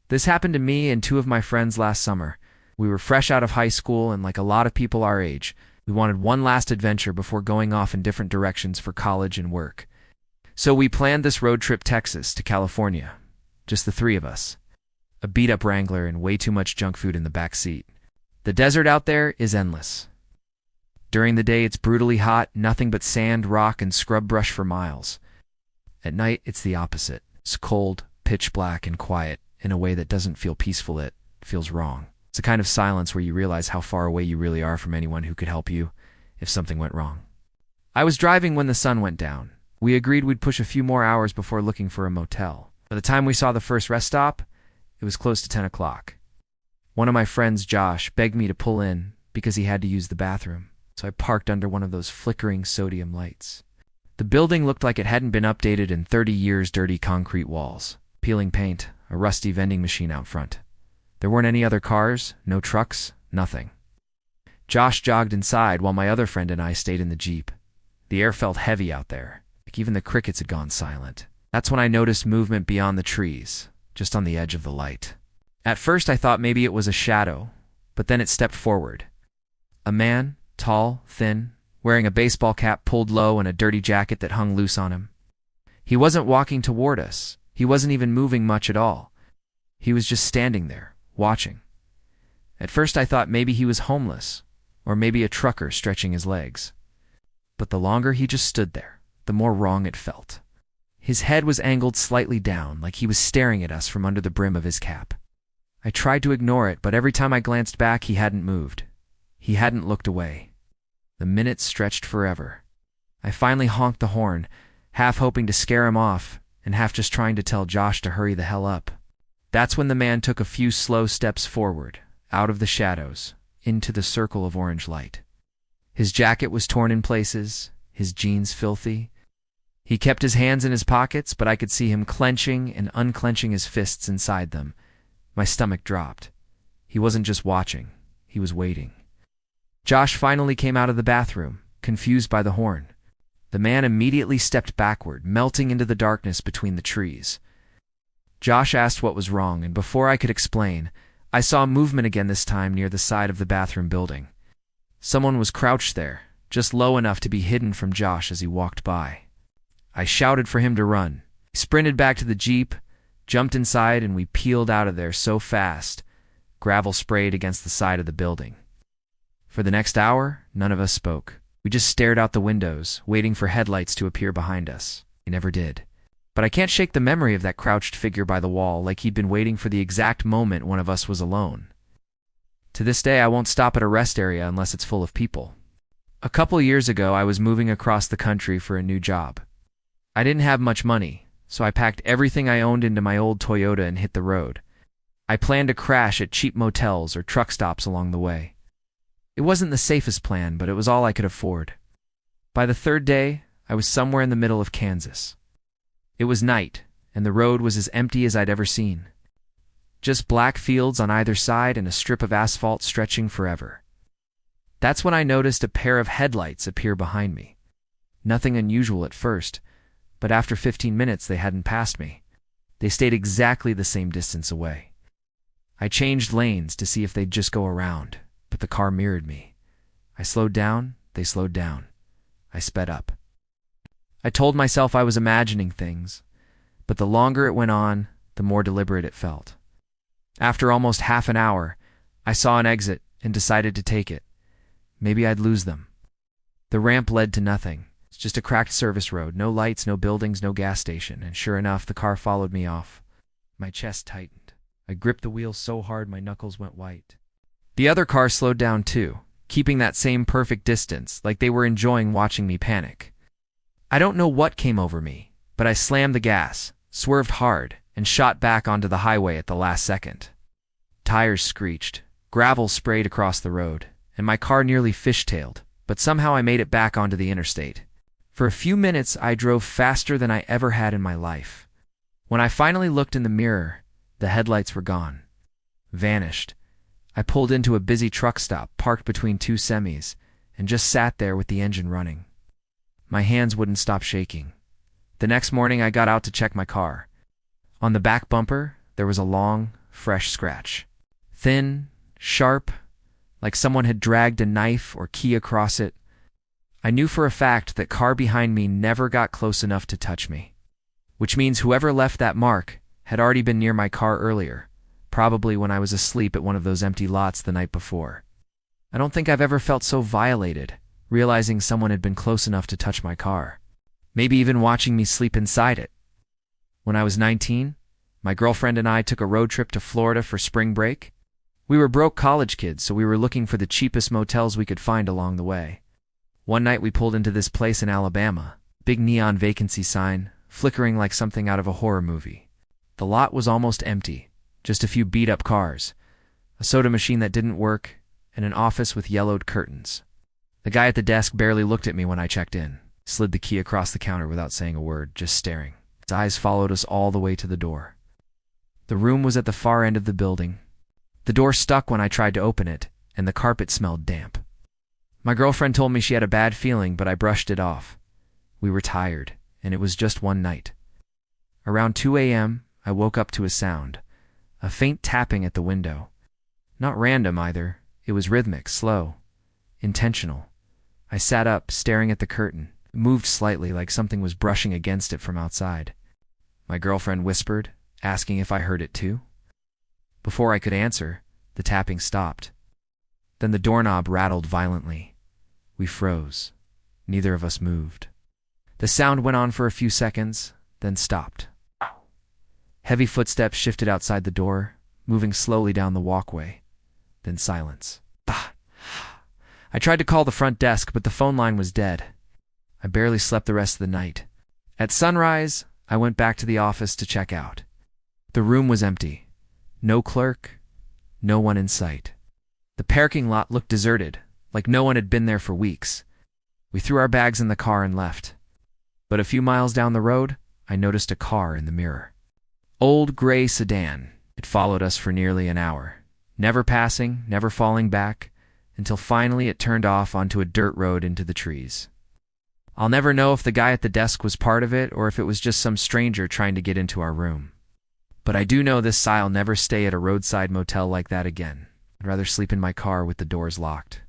This happened to me and two of my friends last summer. We were fresh out of high school, and like a lot of people our age, we wanted one last adventure before going off in different directions for college and work. So we planned this road trip Texas to California. Just the three of us. A beat-up Wrangler and way too much junk food in the back seat. The desert out there is endless. During the day it's brutally hot, nothing but sand, rock, and scrub brush for miles. At night it's the opposite. It's cold, pitch black, and quiet in a way that doesn't feel peaceful, it feels wrong. It's a kind of silence where you realize how far away you really are from anyone who could help you if something went wrong. I was driving when the sun went down. We agreed we'd push a few more hours before looking for a motel. By the time we saw the first rest stop, it was close to 10 o'clock. One of my friends, Josh, begged me to pull in because he had to use the bathroom, so I parked under one of those flickering sodium lights. The building looked like it hadn't been updated in 30 years. Dirty concrete walls, peeling paint, a rusty vending machine out front. There weren't any other cars, no trucks, nothing. Josh jogged inside while my other friend and I stayed in the Jeep. The air felt heavy out there, like even the crickets had gone silent. That's when I noticed movement beyond the trees, just on the edge of the light. At first I thought maybe it was a shadow, but then it stepped forward. A man, tall, thin, wearing a baseball cap pulled low and a dirty jacket that hung loose on him. He wasn't walking toward us. He wasn't even moving much at all. He was just standing there, watching. At first I thought maybe he was homeless, or maybe a trucker stretching his legs. But the longer he just stood there, the more wrong it felt. His head was angled slightly down, like he was staring at us from under the brim of his cap. I tried to ignore it, but every time I glanced back, he hadn't moved. He hadn't looked away. The minutes stretched forever. I finally honked the horn, half hoping to scare him off, and half just trying to tell Josh to hurry the hell up. That's when the man took a few slow steps forward, out of the shadows, into the circle of orange light. His jacket was torn in places, his jeans filthy. He kept his hands in his pockets, but I could see him clenching and unclenching his fists inside them. My stomach dropped. He wasn't just watching, he was waiting. Josh finally came out of the bathroom, confused by the horn. The man immediately stepped backward, melting into the darkness between the trees. Josh asked what was wrong, and before I could explain, I saw movement again, this time near the side of the bathroom building. Someone was crouched there, just low enough to be hidden from Josh as he walked by. I shouted for him to run. He sprinted back to the Jeep, jumped inside, and we peeled out of there so fast, gravel sprayed against the side of the building. For the next hour, none of us spoke. We just stared out the windows, waiting for headlights to appear behind us. They never did. But I can't shake the memory of that crouched figure by the wall, like he'd been waiting for the exact moment one of us was alone. To this day, I won't stop at a rest area unless it's full of people. A couple years ago, I was moving across the country for a new job. I didn't have much money, so I packed everything I owned into my old Toyota and hit the road. I planned to crash at cheap motels or truck stops along the way. It wasn't the safest plan, but it was all I could afford. By the third day, I was somewhere in the middle of Kansas. It was night, and the road was as empty as I'd ever seen. Just black fields on either side and a strip of asphalt stretching forever. That's when I noticed a pair of headlights appear behind me. Nothing unusual at first, but after 15 minutes they hadn't passed me. They stayed exactly the same distance away. I changed lanes to see if they'd just go around, but the car mirrored me. I slowed down, they slowed down. I sped up. I told myself I was imagining things, but the longer it went on, the more deliberate it felt. After almost half an hour, I saw an exit and decided to take it. Maybe I'd lose them. The ramp led to nothing. It's just a cracked service road, no lights, no buildings, no gas station, and sure enough, the car followed me off. My chest tightened. I gripped the wheel so hard my knuckles went white. The other car slowed down too, keeping that same perfect distance, like they were enjoying watching me panic. I don't know what came over me, but I slammed the gas, swerved hard, and shot back onto the highway at the last second. Tires screeched, gravel sprayed across the road, and my car nearly fishtailed, but somehow I made it back onto the interstate. For a few minutes, I drove faster than I ever had in my life. When I finally looked in the mirror, the headlights were gone. Vanished. I pulled into a busy truck stop, parked between two semis, and just sat there with the engine running. My hands wouldn't stop shaking. The next morning, I got out to check my car. On the back bumper, there was a long, fresh scratch. Thin, sharp, like someone had dragged a knife or key across it. I knew for a fact that car behind me never got close enough to touch me, which means whoever left that mark had already been near my car earlier, probably when I was asleep at one of those empty lots the night before. I don't think I've ever felt so violated, realizing someone had been close enough to touch my car. Maybe even watching me sleep inside it. When I was 19, my girlfriend and I took a road trip to Florida for spring break. We were broke college kids, so we were looking for the cheapest motels we could find along the way. One night we pulled into this place in Alabama, big neon vacancy sign, flickering like something out of a horror movie. The lot was almost empty, just a few beat-up cars, a soda machine that didn't work, and an office with yellowed curtains. The guy at the desk barely looked at me when I checked in, slid the key across the counter without saying a word, just staring. His eyes followed us all the way to the door. The room was at the far end of the building. The door stuck when I tried to open it, and the carpet smelled damp. My girlfriend told me she had a bad feeling, but I brushed it off. We were tired, and it was just one night. Around 2 a.m., I woke up to a sound, a faint tapping at the window. Not random either, it was rhythmic, slow, intentional. I sat up, staring at the curtain, moved slightly like something was brushing against it from outside. My girlfriend whispered, asking if I heard it too. Before I could answer, the tapping stopped. Then the doorknob rattled violently. We froze. Neither of us moved. The sound went on for a few seconds, then stopped. Heavy footsteps shifted outside the door, moving slowly down the walkway. Then silence. I tried to call the front desk, but the phone line was dead. I barely slept the rest of the night. At sunrise, I went back to the office to check out. The room was empty. No clerk, no one in sight. The parking lot looked deserted, like no one had been there for weeks. We threw our bags in the car and left. But a few miles down the road, I noticed a car in the mirror. Old gray sedan. It followed us for nearly an hour, never passing, never falling back, until finally it turned off onto a dirt road into the trees. I'll never know if the guy at the desk was part of it or if it was just some stranger trying to get into our room. But I do know this I'll never stay at a roadside motel like that again. I'd rather sleep in my car with the doors locked.